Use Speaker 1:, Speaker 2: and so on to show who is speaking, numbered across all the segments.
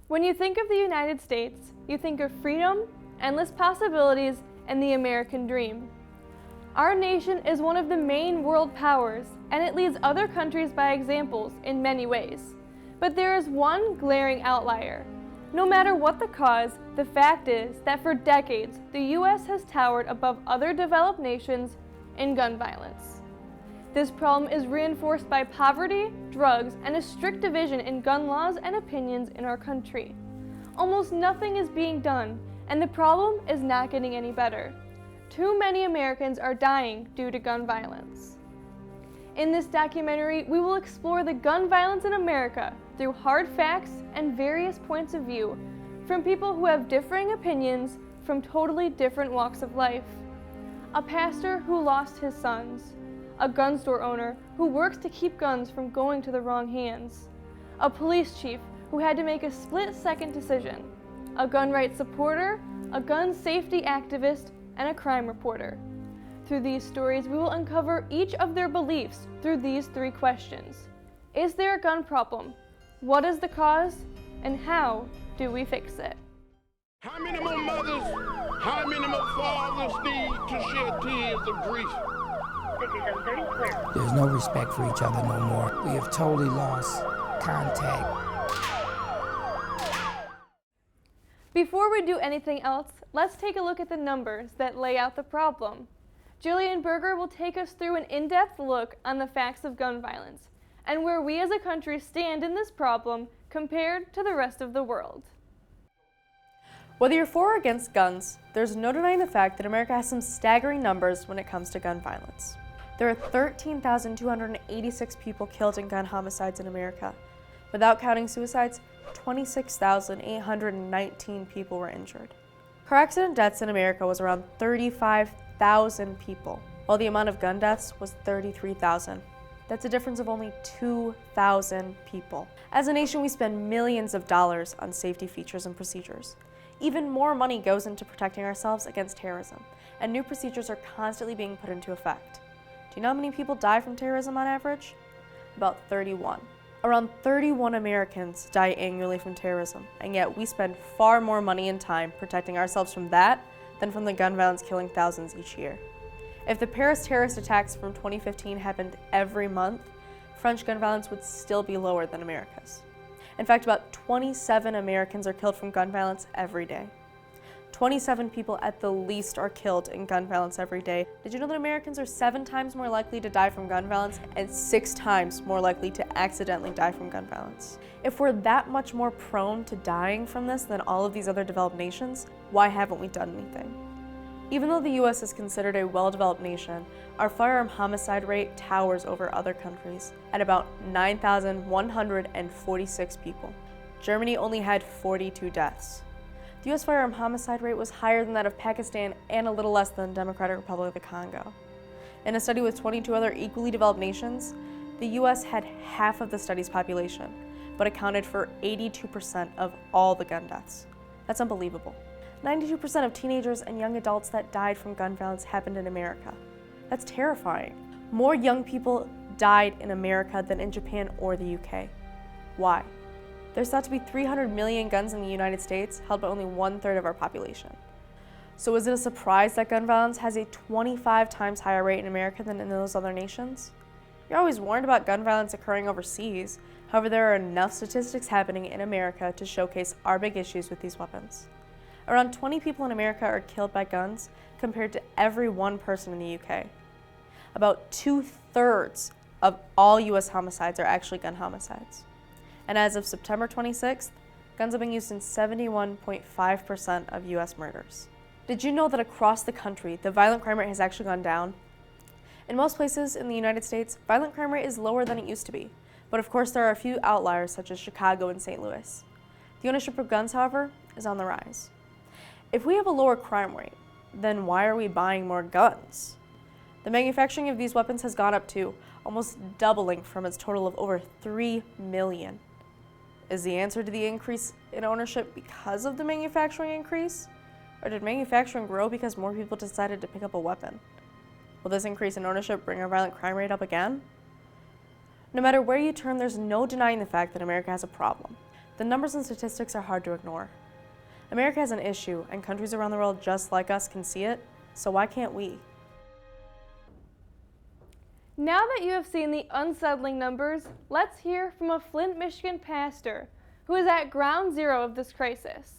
Speaker 1: When you think of the United States, you think of freedom, endless possibilities, and the American dream. Our nation is one of the main world powers, and it leads other countries by examples in many ways. But there is one glaring outlier. No matter what the cause, the fact is that for decades, the U.S. has towered above other developed nations in gun violence. This problem is reinforced by poverty, drugs, and a strict division in gun laws and opinions in our country. Almost nothing is being done, and the problem is not getting any better. Too many Americans are dying due to gun violence. In this documentary, we will explore the gun violence in America through hard facts and various points of view from people who have differing opinions from totally different walks of life. A pastor who lost his sons, a gun store owner who works to keep guns from going to the wrong hands, a police chief who had to make a split-second decision, a gun rights supporter, a gun safety activist, and a crime reporter. Through these stories, we will uncover each of their beliefs through these three questions. Is there a gun problem? What is the cause? And how do we fix it?
Speaker 2: How many more mothers, how many more fathers need to shed tears of grief?
Speaker 3: There's no respect for each other no more. We have totally lost contact.
Speaker 1: Before we do anything else, let's take a look at the numbers that lay out the problem. Jillian Berger will take us through an in-depth look on the facts of gun violence and where we as a country stand in this problem compared to the rest of the world.
Speaker 4: Whether you're for or against guns, there's no denying the fact that America has some staggering numbers when it comes to gun violence. There are 13,286 people killed in gun homicides in America. Without counting suicides, 26,819 people were injured. Car accident deaths in America was around 35,000 people, while the amount of gun deaths was 33,000. That's a difference of only 2,000 people. As a nation, we spend millions of dollars on safety features and procedures. Even more money goes into protecting ourselves against terrorism, and new procedures are constantly being put into effect. Do you know how many people die from terrorism on average? About 31. Around 31 Americans die annually from terrorism, and yet we spend far more money and time protecting ourselves from that than from the gun violence killing thousands each year. If the Paris terrorist attacks from 2015 happened every month, French gun violence would still be lower than America's. In fact, about 27 Americans are killed from gun violence every day. 27 people at the least are killed in gun violence every day. Did you know that Americans are 7 times more likely to die from gun violence and 6 times more likely to accidentally die from gun violence? If we're that much more prone to dying from this than all of these other developed nations, why haven't we done anything? Even though the US is considered a well-developed nation, our firearm homicide rate towers over other countries at about 9,146 people. Germany only had 42 deaths. The US firearm homicide rate was higher than that of Pakistan and a little less than the Democratic Republic of the Congo. In a study with 22 other equally developed nations, the US had half of the study's population, but accounted for 82% of all the gun deaths. That's unbelievable. 92% of teenagers and young adults that died from gun violence happened in America. That's terrifying. More young people died in America than in Japan or the UK. Why? There's thought to be 300 million guns in the United States, held by only 1/3 of our population. So is it a surprise that gun violence has a 25 times higher rate in America than in those other nations? You're always warned about gun violence occurring overseas. However, there are enough statistics happening in America to showcase our big issues with these weapons. Around 20 people in America are killed by guns compared to every 1 person in the UK. About 2/3 of all US homicides are actually gun homicides. And as of September 26th, guns have been used in 71.5% of US murders. Did you know that across the country, the violent crime rate has actually gone down? In most places in the United States, violent crime rate is lower than it used to be. But of course, there are a few outliers such as Chicago and St. Louis. The ownership of guns, however, is on the rise. If we have a lower crime rate, then why are we buying more guns? The manufacturing of these weapons has gone up to almost doubling from its total of over 3 million. Is the answer to the increase in ownership because of the manufacturing increase? Or did manufacturing grow because more people decided to pick up a weapon? Will this increase in ownership bring our violent crime rate up again? No matter where you turn, there's no denying the fact that America has a problem. The numbers and statistics are hard to ignore. America has an issue, and countries around the world just like us can see it, so why can't we?
Speaker 1: Now that you have seen the unsettling numbers, let's hear from a Flint, Michigan pastor who is at ground zero of this crisis.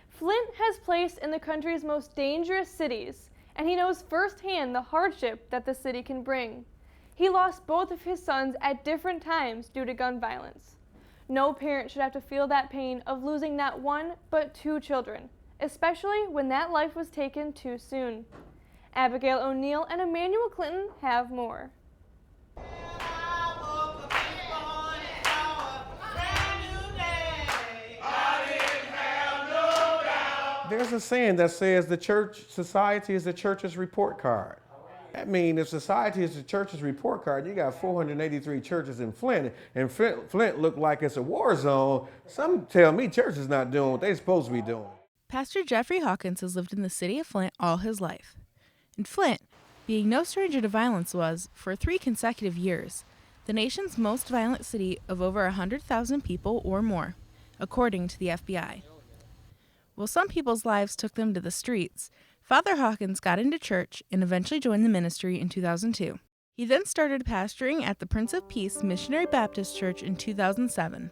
Speaker 1: Flint has placed in the country's most dangerous cities, and he knows firsthand the hardship that the city can bring. He lost both of his sons at different times due to gun violence. No parent should have to feel that pain of losing not one, but two children, especially when that life was taken too soon. Abigail O'Neill and Emmanuel Clinton have more.
Speaker 5: There's a saying that says society is the church's report card. I mean, if society is the church's report card, you got 483 churches in Flint, and Flint look like it's a war zone. Some tell me church is not doing what they're supposed to be doing.
Speaker 6: Pastor Jeffrey Hawkins has lived in the city of Flint all his life. And Flint, being no stranger to violence, was, for 3 consecutive years, the nation's most violent city of over 100,000 people or more, according to the FBI. While some people's lives took them to the streets, Father Hawkins got into church and eventually joined the ministry in 2002. He then started pastoring at the Prince of Peace Missionary Baptist Church in 2007.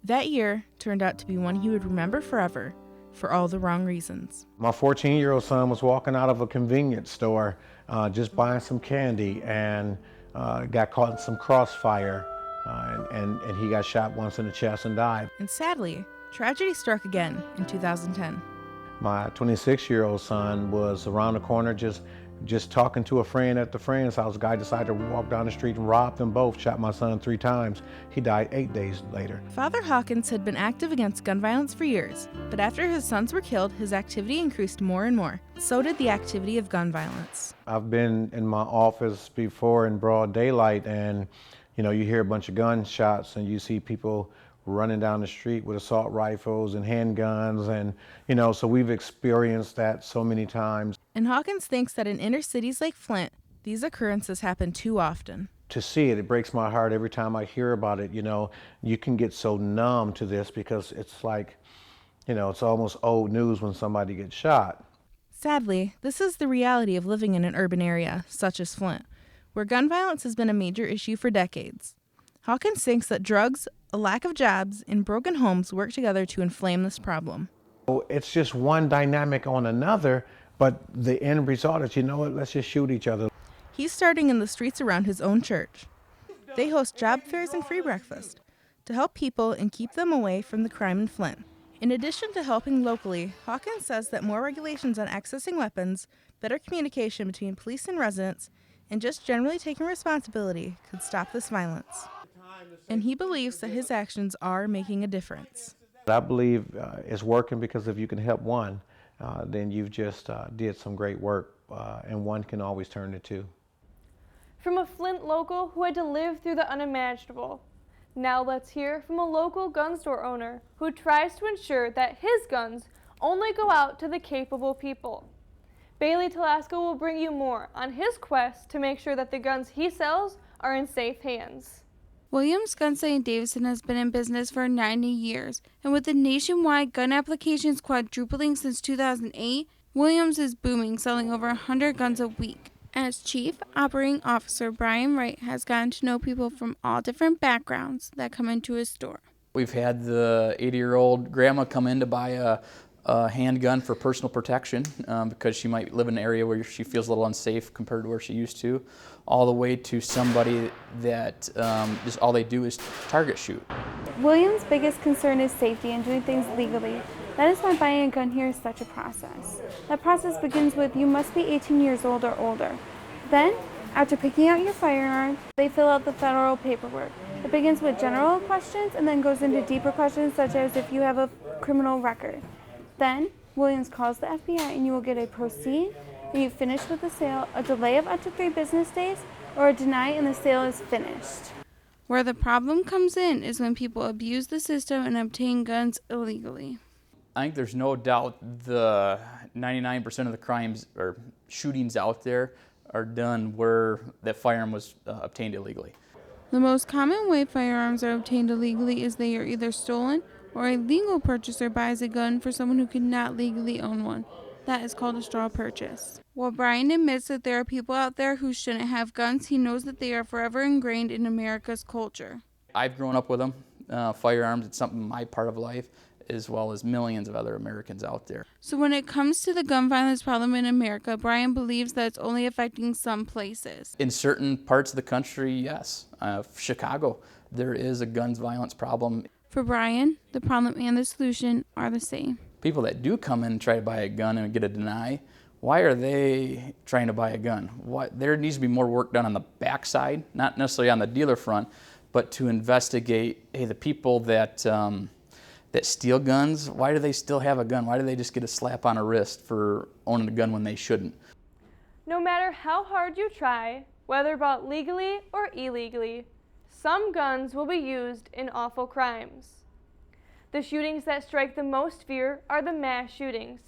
Speaker 6: That year turned out to be one he would remember forever, for all the wrong reasons.
Speaker 5: My 14-year-old son was walking out of a convenience store just buying some candy and got caught in some crossfire and he got shot once in the chest and died.
Speaker 6: And sadly, tragedy struck again in 2010.
Speaker 5: My 26-year-old son was around the corner just talking to a friend at the friend's house. A guy decided to walk down the street and rob them both, shot my son 3 times. He died 8 days later.
Speaker 6: Father Hawkins had been active against gun violence for years, but after his sons were killed, his activity increased more and more. So did the activity of gun violence. I've
Speaker 5: been in my office before in broad daylight, and you hear a bunch of gunshots and you see people running down the street with assault rifles and handguns, and so we've experienced that so many times.
Speaker 6: And Hawkins thinks that in inner cities like Flint, these occurrences happen too often.
Speaker 5: To see it breaks my heart every time I hear about it. You can get so numb to this because it's like, it's almost old news when somebody gets shot.
Speaker 6: Sadly, this is the reality of living in an urban area, such as Flint, where gun violence has been a major issue for decades. Hawkins thinks that drugs, a lack of jobs, and broken homes work together to inflame this problem.
Speaker 5: It's just one dynamic on another, but the end result is, let's just shoot each other.
Speaker 6: He's starting in the streets around his own church. They host job fairs and free breakfast to help people and keep them away from the crime in Flint. In addition to helping locally, Hawkins says that more regulations on accessing weapons, better communication between police and residents, and just generally taking responsibility could stop this violence. And he believes that his actions are making a difference.
Speaker 5: I believe it's working because if you can help one, then you've just did some great work, and one can always turn to 2.
Speaker 1: From a Flint local who had to live through the unimaginable. Now let's hear from a local gun store owner who tries to ensure that his guns only go out to the capable people. Bailey Telasco will bring you more on his quest to make sure that the guns he sells are in safe hands.
Speaker 7: Williams Gun Sale Davidson has been in business for 90 years, and with the nationwide gun applications quadrupling since 2008, Williams is booming, selling over 100 guns a week. As Chief Operating Officer, Brian Wright has gotten to know people from all different backgrounds that come into his store.
Speaker 8: We've had the 80-year-old grandma come in to buy a handgun for personal protection because she might live in an area where she feels a little unsafe compared to where she used to, all the way to somebody that just all they do is target shoot.
Speaker 7: Williams' biggest concern is safety and doing things legally. That is why buying a gun here is such a process. That process begins with you must be 18 years old or older. Then, after picking out your firearm, they fill out the federal paperwork. It begins with general questions and then goes into deeper questions such as if you have a criminal record. Then, Williams calls the FBI and you will get a proceed, and you finish with the sale, a delay of up to 3 business days, or a deny and the sale is finished. Where the problem comes in is when people abuse the system and obtain guns illegally.
Speaker 8: I think there's no doubt the 99% of the crimes or shootings out there are done where that firearm was obtained illegally.
Speaker 7: The most common way firearms are obtained illegally is they are either stolen or a legal purchaser buys a gun for someone who cannot legally own one. That is called a straw purchase. While Brian admits that there are people out there who shouldn't have guns, he knows that they are forever ingrained in America's culture.
Speaker 8: I've grown up with them. Firearms, it's something my part of life, as well as millions of other Americans out there.
Speaker 7: So when it comes to the gun violence problem in America, Brian believes that it's only affecting some places.
Speaker 8: In certain parts of the country, yes. Chicago, there is a gun violence problem.
Speaker 7: For Brian, the problem and the solution are the same.
Speaker 8: People that do come in and try to buy a gun and get a deny, why are they trying to buy a gun? There needs to be more work done on the backside, not necessarily on the dealer front, but to investigate, hey, the people that steal guns, why do they still have a gun? Why do they just get a slap on a wrist for owning a gun when they shouldn't?
Speaker 1: No matter how hard you try, whether bought legally or illegally, some guns will be used in awful crimes. The shootings that strike the most fear are the mass shootings.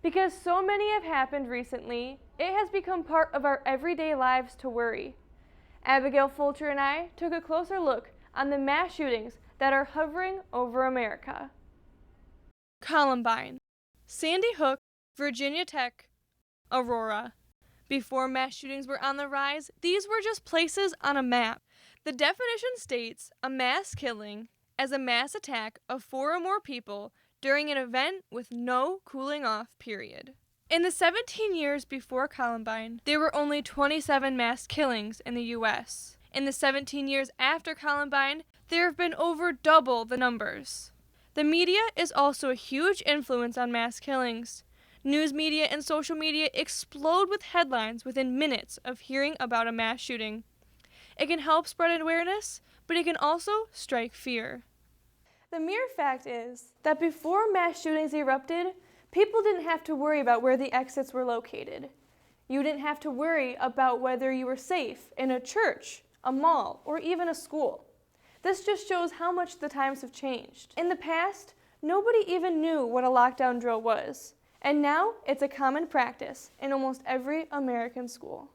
Speaker 1: Because so many have happened recently, it has become part of our everyday lives to worry. Abigail Fulcher and I took a closer look on the mass shootings that are hovering over America. Columbine, Sandy Hook, Virginia Tech, Aurora. Before mass shootings were on the rise, these were just places on a map. The definition states a mass killing as a mass attack of 4 or more people during an event with no cooling off period. In the 17 years before Columbine, there were only 27 mass killings in the U.S. In the 17 years after Columbine, there have been over double the numbers. The media is also a huge influence on mass killings. News media and social media explode with headlines within minutes of hearing about a mass shooting. It can help spread awareness, but it can also strike fear. The mere fact is that before mass shootings erupted, people didn't have to worry about where the exits were located. You didn't have to worry about whether you were safe in a church, a mall, or even a school. This just shows how much the times have changed. In the past, nobody even knew what a lockdown drill was, and now it's a common practice in almost every American school.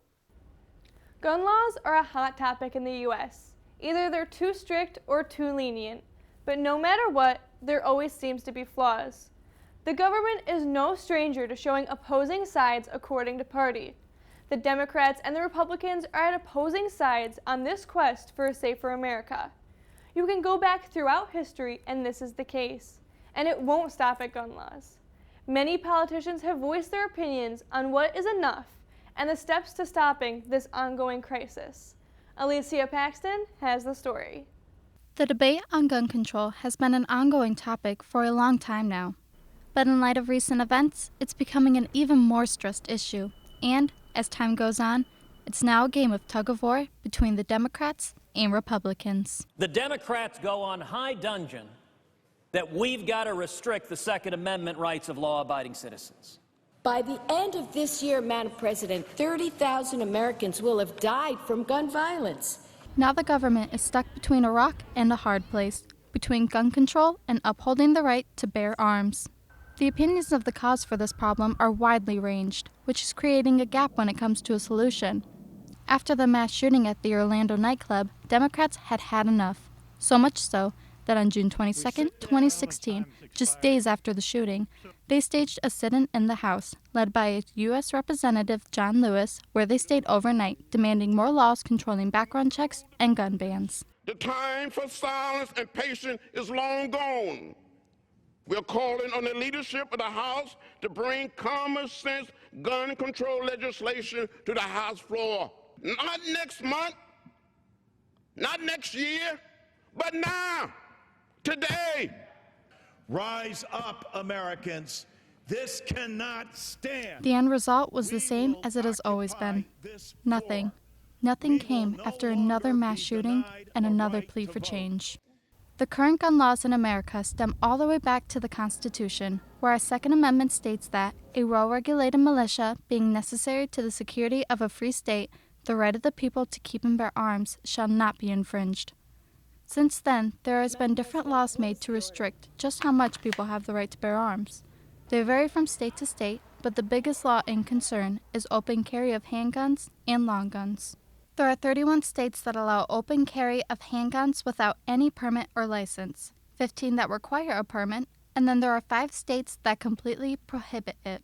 Speaker 1: Gun laws are a hot topic in the U.S. Either they're too strict or too lenient. But no matter what, there always seems to be flaws. The government is no stranger to showing opposing sides according to party. The Democrats and the Republicans are at opposing sides on this quest for a safer America. You can go back throughout history and this is the case. And it won't stop at gun laws. Many politicians have voiced their opinions on what is enough and the steps to stopping this ongoing crisis. Alicia Paxton has the story.
Speaker 9: The debate on gun control has been an ongoing topic for a long time now. But in light of recent events, it's becoming an even more stressed issue. And, as time goes on, it's now a game of tug-of-war between the Democrats and Republicans.
Speaker 10: The Democrats go on high dudgeon that we've got to restrict the Second Amendment rights of law-abiding citizens.
Speaker 11: By the end of this year, Madam President, 30,000 Americans will have died from gun violence.
Speaker 9: Now the government is stuck between a rock and a hard place, between gun control and upholding the right to bear arms. The opinions of the cause for this problem are widely ranged, which is creating a gap when it comes to a solution. After the mass shooting at the Orlando nightclub, Democrats had had enough, so much so that on June 22, 2016, just days after the shooting, they staged a sit-in in the House, led by U.S. Representative John Lewis, where they stayed overnight, demanding more laws controlling background checks and gun bans.
Speaker 2: The time for silence and patience is long gone. We're calling on the leadership of the House to bring common sense gun control legislation to the House floor. Not next month, not next year, but now, today.
Speaker 12: Rise up, Americans. This cannot stand.
Speaker 9: The end result was the same as it has always been. Nothing. Nothing came after another mass shooting and another plea for change. The current gun laws in America stem all the way back to the Constitution, where our Second Amendment states that a well-regulated militia being necessary to the security of a free state, the right of the people to keep and bear arms shall not be infringed. Since then, there has been different laws made to restrict just how much people have the right to bear arms. They vary from state to state, but the biggest law in concern is open carry of handguns and long guns. There are 31 states that allow open carry of handguns without any permit or license. 15 that require a permit, and then there are 5 states that completely prohibit it.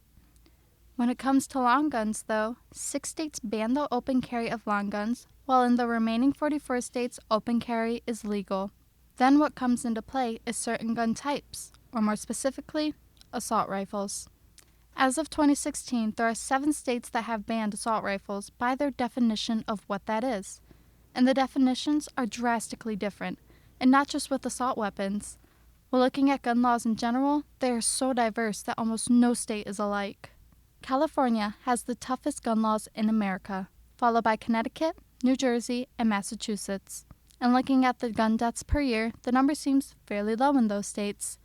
Speaker 9: When it comes to long guns, though, 6 states ban the open carry of long guns, while in the remaining 44 states, open carry is legal. Then what comes into play is certain gun types, or more specifically, assault rifles. As of 2016, there are 7 states that have banned assault rifles by their definition of what that is. And the definitions are drastically different, and not just with assault weapons. While looking at gun laws in general, they are so diverse that almost no state is alike. California has the toughest gun laws in America, followed by Connecticut, New Jersey, and Massachusetts. And looking at the gun deaths per year, the number seems fairly low in those states.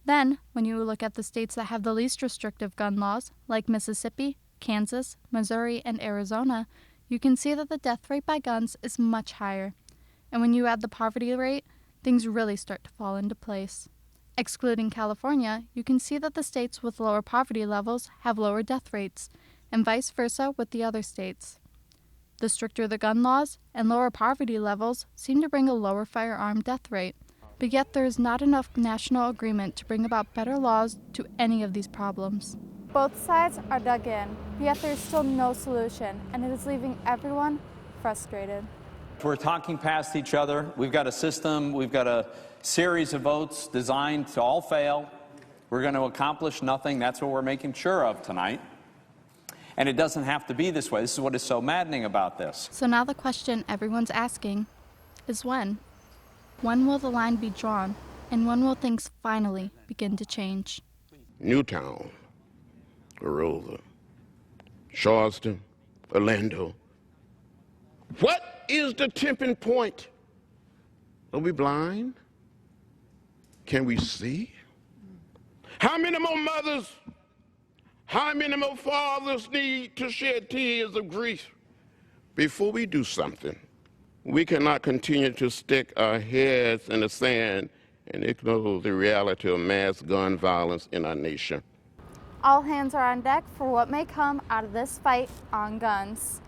Speaker 9: Then, when you look at the states that have the least restrictive gun laws, like Mississippi, Kansas, Missouri, and Arizona, you can see that the death rate by guns is much higher. And when you add the poverty rate, things really start to fall into place. Excluding California, you can see that the states with lower poverty levels have lower death rates, and vice versa with the other states. The stricter the gun laws and lower poverty levels seem to bring a lower firearm death rate. But yet there is not enough national agreement to bring about better laws to any of these problems.
Speaker 7: Both sides are dug in, yet there is still no solution, and it is leaving everyone frustrated.
Speaker 13: We're talking past each other. We've got a system, we've got a series of votes designed to all fail. We're going to accomplish nothing. That's what we're making sure of tonight. And it doesn't have to be this way. This is what is so maddening about this.
Speaker 9: So now the question everyone's asking is when? When will the line be drawn, and when will things finally begin to change?
Speaker 2: Newtown, Aurora, Charleston, Orlando. What is the tipping point? Are we blind? Can we see? How many more mothers, how many more fathers need to shed tears of grief before we do something? We cannot continue to stick our heads in the sand and ignore the reality of mass gun violence in our nation.
Speaker 7: All hands are on deck for what may come out of this fight on guns.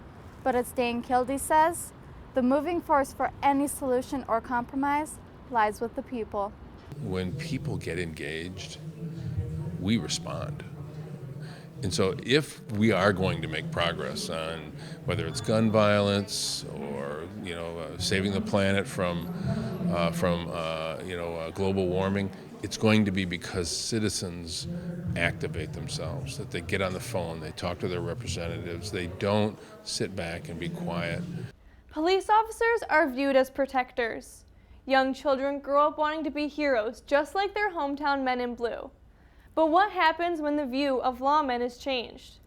Speaker 7: But as Dan Kildee says, the moving force for any solution or compromise lies with the people.
Speaker 14: When people get engaged, we respond. And so if we are going to make progress on whether it's gun violence or saving the planet from global warming, it's going to be because citizens activate themselves, that they get on the phone, they talk to their representatives, they don't sit back and be quiet.
Speaker 1: Police officers are viewed as protectors. Young children grow up wanting to be heroes, just like their hometown men in blue. But what happens when the view of lawmen is changed?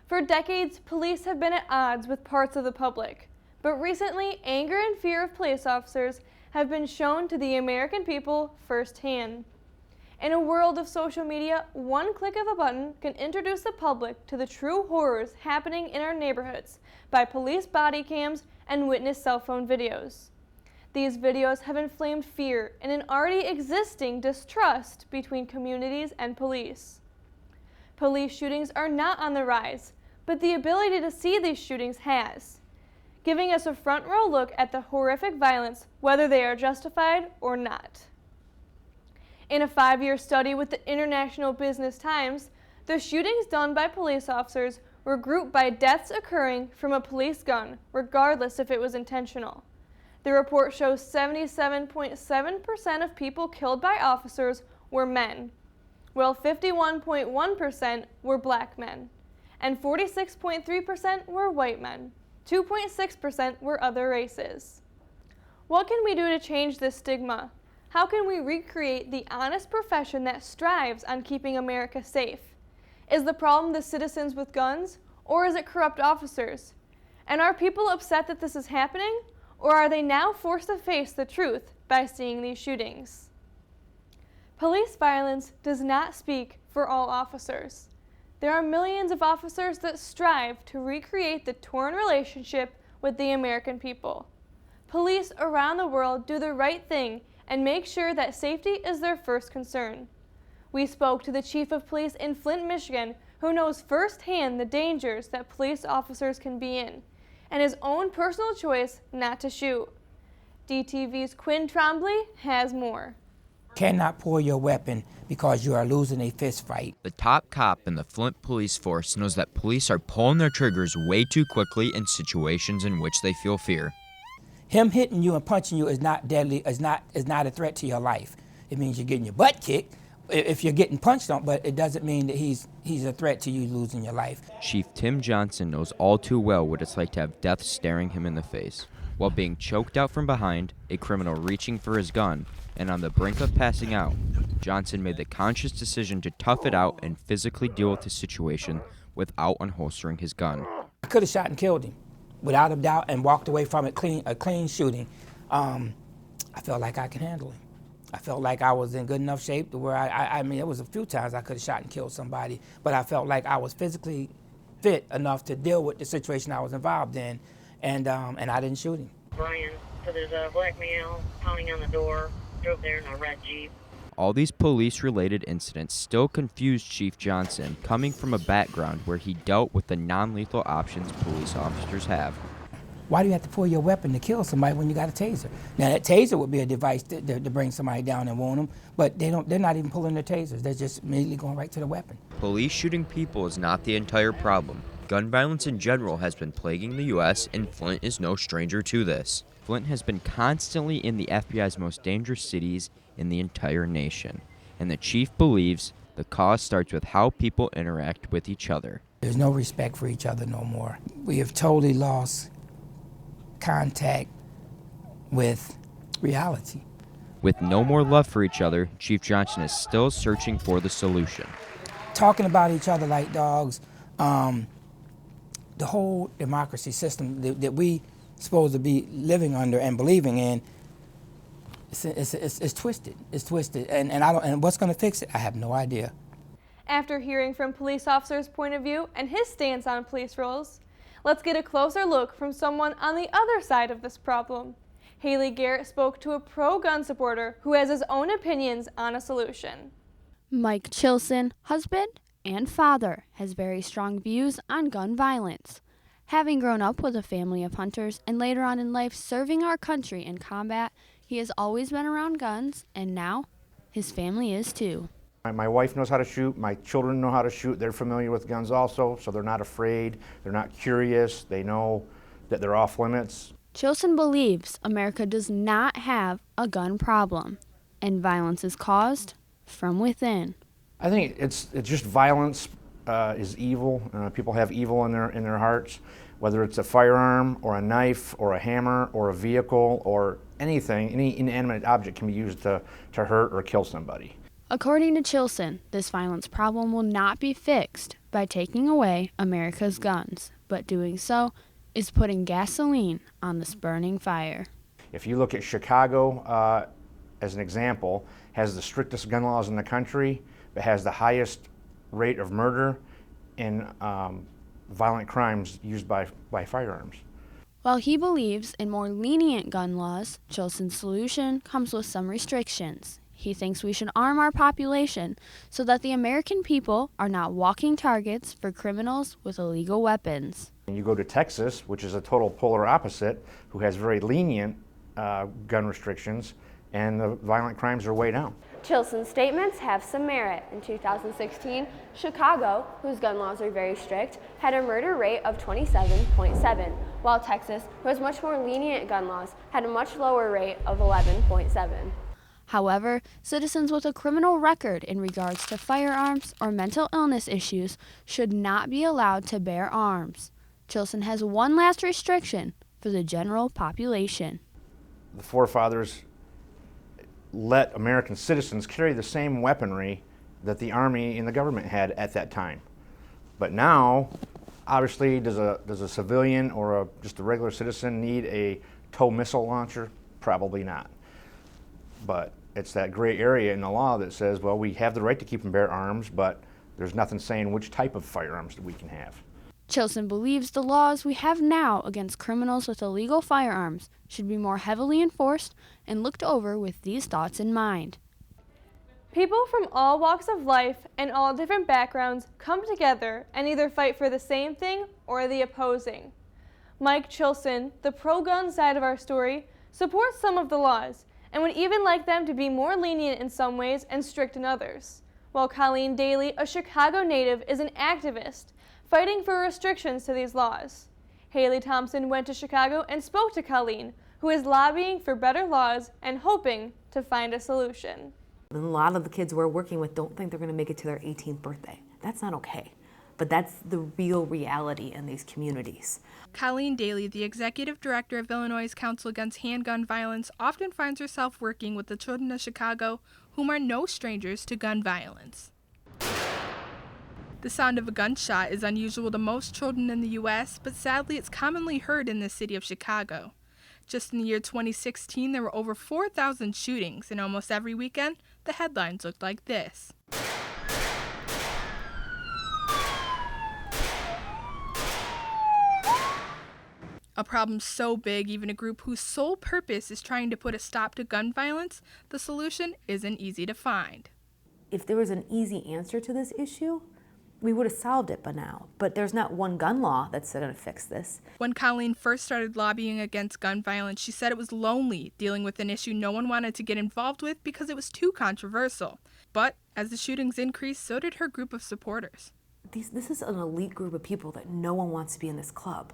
Speaker 1: For decades, police have been at odds with parts of the public. But recently, anger and fear of police officers have been shown to the American people firsthand. In a world of social media, one click of a button can introduce the public to the true horrors happening in our neighborhoods by police body cams and witness cell phone videos. These videos have inflamed fear and an already existing distrust between communities and police. Police shootings are not on the rise, but the ability to see these shootings has, giving us a front row look at the horrific violence, whether they are justified or not. In a 5-year study with the International Business Times, the shootings done by police officers were grouped by deaths occurring from a police gun, regardless if it was intentional. The report shows 77.7% of people killed by officers were men, while 51.1% were black men, and 46.3% were white men. 2.6% were other races. What can we do to change this stigma? How can we recreate the honest profession that strives on keeping America safe? Is the problem the citizens with guns, or is it corrupt officers? And are people upset that this is happening? Or are they now forced to face the truth by seeing these shootings? Police violence does not speak for all officers. There are millions of officers that strive to recreate the torn relationship with the American people. Police around the world do the right thing and make sure that safety is their first concern. We spoke to the chief of police in Flint, Michigan, who knows firsthand the dangers that police officers can be in, and his own personal choice not to shoot. DTV's Quinn Trombley has more.
Speaker 3: Cannot pull your weapon because you are losing a fist fight.
Speaker 15: The top cop in the Flint police force knows that police are pulling their triggers way too quickly in situations in which they feel fear.
Speaker 3: Him hitting you and punching you is not deadly, is not a threat to your life. It means you're getting your butt kicked if you're getting punched on, but it doesn't mean that he's a threat to you losing your life.
Speaker 15: Chief Tim Johnson knows all too well what it's like to have death staring him in the face. While being choked out from behind, a criminal reaching for his gun, and on the brink of passing out, Johnson made the conscious decision to tough it out and physically deal with the situation without unholstering his gun.
Speaker 3: I could have shot and killed him, without a doubt, and walked away from it a clean shooting. I felt like I could handle him. I felt like I was in good enough shape to where I mean, it was a few times I could have shot and killed somebody, but I felt like I was physically fit enough to deal with the situation I was involved in, and I didn't shoot him.
Speaker 16: Brian, so there's a black male pounding on the door, drove there in a red Jeep.
Speaker 15: All these police-related incidents still confuse Chief Johnson, coming from a background where he dealt with the non-lethal options police officers have.
Speaker 3: Why do you have to pull your weapon to kill somebody when you got a taser? Now that taser would be a device to bring somebody down and wound them, but they're not even pulling their tasers. They're just immediately going right to the weapon.
Speaker 15: Police shooting people is not the entire problem. Gun violence in general has been plaguing the U.S., and Flint is no stranger to this. Flint has been constantly in the FBI's most dangerous cities in the entire nation, and the chief believes the cause starts with how people interact with each other.
Speaker 3: There's no respect for each other no more. We have totally lost contact with reality.
Speaker 15: With no more love for each other, Chief Johnson is still searching for the solution.
Speaker 3: Talking about each other like dogs, the whole democracy system that we supposed to be living under and believing in, it's twisted. It's twisted, and what's going to fix it? I have no idea.
Speaker 1: After hearing from police officers' point of view and his stance on police roles, let's get a closer look from someone on the other side of this problem. Haley Garrett spoke to a pro-gun supporter who has his own opinions on a solution.
Speaker 17: Mike Chilsen, husband and father, has very strong views on gun violence. Having grown up with a family of hunters and later on in life serving our country in combat, he has always been around guns, and now his family is too.
Speaker 18: My wife knows how to shoot, my children know how to shoot, they're familiar with guns also, so they're not afraid, they're not curious, they know that they're off limits.
Speaker 17: Chilsen believes America does not have a gun problem, and violence is caused from within.
Speaker 18: I think it's just violence is evil. People have evil in their hearts, whether it's a firearm or a knife or a hammer or a vehicle or anything, any inanimate object can be used to hurt or kill somebody.
Speaker 17: According to Chilsen, this violence problem will not be fixed by taking away America's guns, but doing so is putting gasoline on this burning fire.
Speaker 18: If you look at Chicago as an example, has the strictest gun laws in the country, but has the highest rate of murder and violent crimes used by firearms.
Speaker 17: While he believes in more lenient gun laws, Chilsen's solution comes with some restrictions. He thinks we should arm our population so that the American people are not walking targets for criminals with illegal weapons.
Speaker 18: And you go to Texas, which is a total polar opposite, who has very lenient gun restrictions, and the violent crimes are way down.
Speaker 19: Chilsen's statements have some merit. In 2016, Chicago, whose gun laws are very strict, had a murder rate of 27.7, while Texas, who has much more lenient gun laws, had a much lower rate of 11.7.
Speaker 17: However, citizens with a criminal record in regards to firearms or mental illness issues should not be allowed to bear arms. Chilsen has one last restriction for the general population.
Speaker 18: The forefathers let American citizens carry the same weaponry that the Army and the government had at that time. But now, obviously, does a civilian or just a regular citizen need a tow missile launcher? Probably not. But it's that gray area in the law that says, well, we have the right to keep and bear arms, but there's nothing saying which type of firearms that we can have.
Speaker 17: Chilsen believes the laws we have now against criminals with illegal firearms should be more heavily enforced and looked over with these thoughts in mind.
Speaker 1: People from all walks of life and all different backgrounds come together and either fight for the same thing or the opposing. Mike Chilsen, the pro-gun side of our story, supports some of the laws and would even like them to be more lenient in some ways and strict in others. While Colleen Daley, a Chicago native, is an activist, fighting for restrictions to these laws. Haley Thompson went to Chicago and spoke to Colleen, who is lobbying for better laws and hoping to find a solution.
Speaker 20: A lot of the kids we're working with don't think they're going to make it to their 18th birthday. That's not okay. But that's the real reality in these communities.
Speaker 6: Colleen Daley, the executive director of Illinois' Council Against Handgun Violence, often finds herself working with the children of Chicago, whom are no strangers to gun violence. The sound of a gunshot is unusual to most children in the U.S., but sadly it's commonly heard in the city of Chicago. Just in the year 2016, there were over 4,000 shootings, and almost every weekend, the headlines looked like this. A problem so big, even a group whose sole purpose is trying to put a stop to gun violence, the solution isn't easy to find.
Speaker 20: If there was an easy answer to this issue, we would have solved it by now. But there's not one gun law that's going to fix this.
Speaker 6: When Colleen first started lobbying against gun violence, she said it was lonely dealing with an issue no one wanted to get involved with because it was too controversial. But as the shootings increased, so did her group of supporters.
Speaker 20: This is an elite group of people that no one wants to be in this club.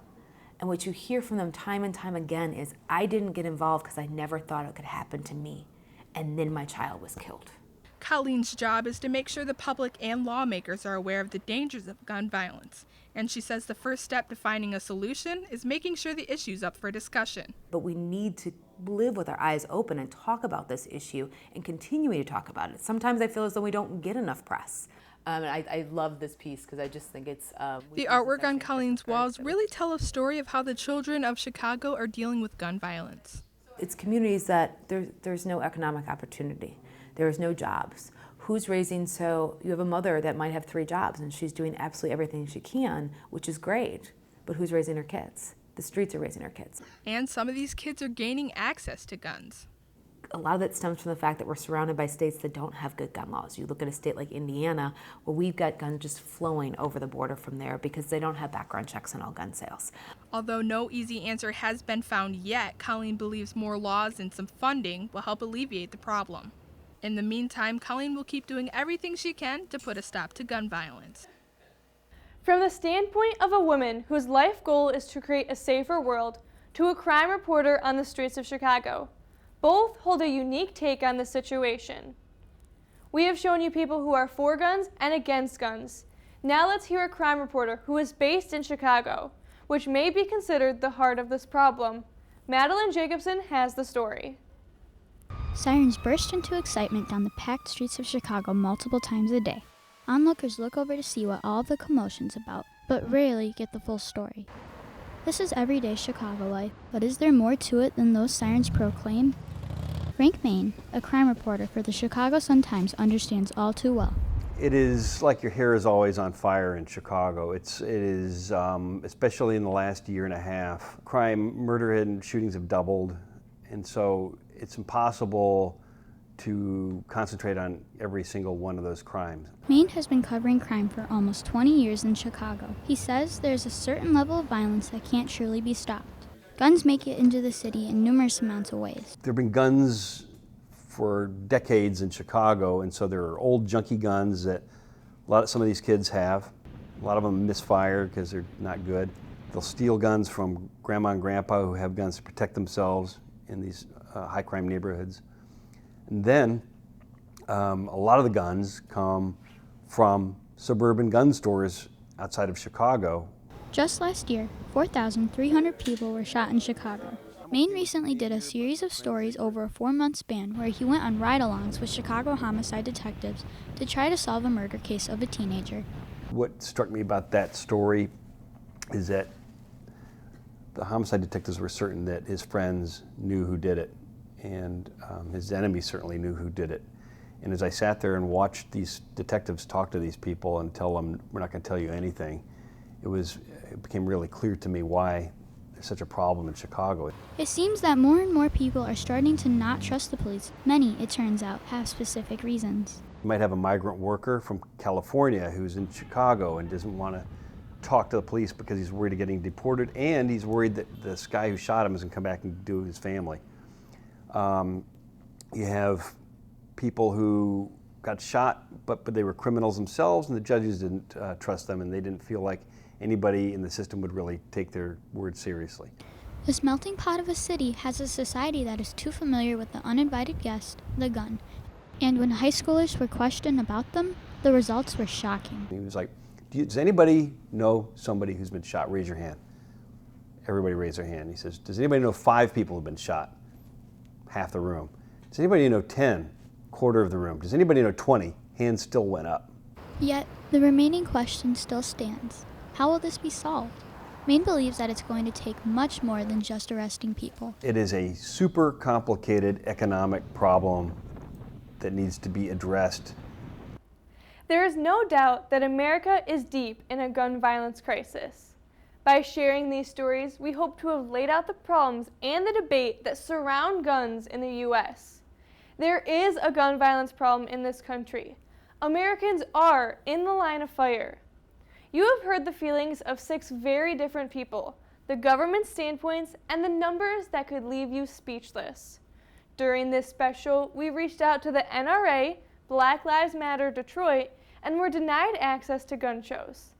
Speaker 20: And what you hear from them time and time again is, I didn't get involved because I never thought it could happen to me. And then my child was killed.
Speaker 6: Colleen's job is to make sure the public and lawmakers are aware of the dangers of gun violence. And she says the first step to finding a solution is making sure the issue's up for discussion.
Speaker 20: But we need to live with our eyes open and talk about this issue and continue to talk about it. Sometimes I feel as though we don't get enough press.
Speaker 4: I love this piece because I just think it's...
Speaker 6: The artwork on Colleen's walls really tell a story of how the children of Chicago are dealing with gun violence.
Speaker 20: It's communities that there's no economic opportunity. There's no jobs. Who's raising, so you have a mother that might have 3 jobs and she's doing absolutely everything she can, which is great, but who's raising her kids? The streets are raising her kids.
Speaker 6: And some of these kids are gaining access to guns.
Speaker 20: A lot of that stems from the fact that we're surrounded by states that don't have good gun laws. You look at a state like Indiana, where we've got guns just flowing over the border from there because they don't have background checks on all gun sales.
Speaker 6: Although no easy answer has been found yet, Colleen believes more laws and some funding will help alleviate the problem. In the meantime, Colleen will keep doing everything she can to put a stop to gun violence.
Speaker 1: From the standpoint of a woman whose life goal is to create a safer world, to a crime reporter on the streets of Chicago, both hold a unique take on the situation. We have shown you people who are for guns and against guns. Now let's hear a crime reporter who is based in Chicago, which may be considered the heart of this problem. Madeline Jacobson has the story.
Speaker 9: Sirens burst into excitement down the packed streets of Chicago multiple times a day. Onlookers look over to see what all of the commotion's about, but rarely get the full story. This is everyday Chicago life, but is there more to it than those sirens proclaim? Frank Maine, a crime reporter for the Chicago Sun-Times, understands all too well.
Speaker 21: It is like your hair is always on fire in Chicago. It is, especially in the last year and a half. Crime, murder and shootings have doubled, and so it's impossible to concentrate on every single one of those crimes.
Speaker 9: Maine has been covering crime for almost 20 years in Chicago. He says there's a certain level of violence that can't surely be stopped. Guns make it into the city in numerous amounts of ways.
Speaker 21: There have been guns for decades in Chicago, and so there are old junky guns that some of these kids have. A lot of them misfire because they're not good. They'll steal guns from grandma and grandpa who have guns to protect themselves in these high crime neighborhoods. And then a lot of the guns come from suburban gun stores outside of Chicago.
Speaker 9: Just last year, 4,300 people were shot in Chicago. Maine recently did a series of stories over a 4-month span where he went on ride-alongs with Chicago homicide detectives to try to solve a murder case of a teenager.
Speaker 21: What struck me about that story is that the homicide detectives were certain that his friends knew who did it, and his enemies certainly knew who did it. And as I sat there and watched these detectives talk to these people and tell them, we're not going to tell you anything, it became really clear to me why there's such a problem in Chicago.
Speaker 9: It seems that more and more people are starting to not trust the police. Many, it turns out, have specific reasons.
Speaker 21: You might have a migrant worker from California who's in Chicago and doesn't want to talk to the police because he's worried of getting deported, and he's worried that this guy who shot him is going to come back and do his family. You have people who got shot, but they were criminals themselves, and the judges didn't trust them, and they didn't feel like anybody in the system would really take their word seriously.
Speaker 9: This melting pot of a city has a society that is too familiar with the uninvited guest, the gun. And when high schoolers were questioned about them, the results were shocking.
Speaker 21: He was like, does anybody know somebody who's been shot? Raise your hand. Everybody raised their hand. He says, does anybody know 5 people who've been shot? Half the room. Does anybody know 10? Quarter of the room. Does anybody know 20? Hands still went up.
Speaker 9: Yet, the remaining question still stands. How will this be solved? Maine believes that it's going to take much more than just arresting people.
Speaker 21: It is a super complicated economic problem that needs to be addressed.
Speaker 1: There is no doubt that America is deep in a gun violence crisis. By sharing these stories, we hope to have laid out the problems and the debate that surround guns in the U.S. There is a gun violence problem in this country. Americans are in the line of fire. You have heard the feelings of 6 very different people, the government standpoints, and the numbers that could leave you speechless. During this special, we reached out to the NRA, Black Lives Matter Detroit, and were denied access to gun shows.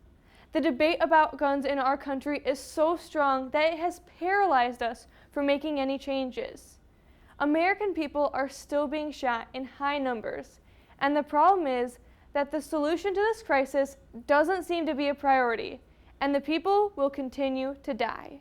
Speaker 1: The debate about guns in our country is so strong that it has paralyzed us from making any changes. American people are still being shot in high numbers, and the problem is that the solution to this crisis doesn't seem to be a priority, and the people will continue to die.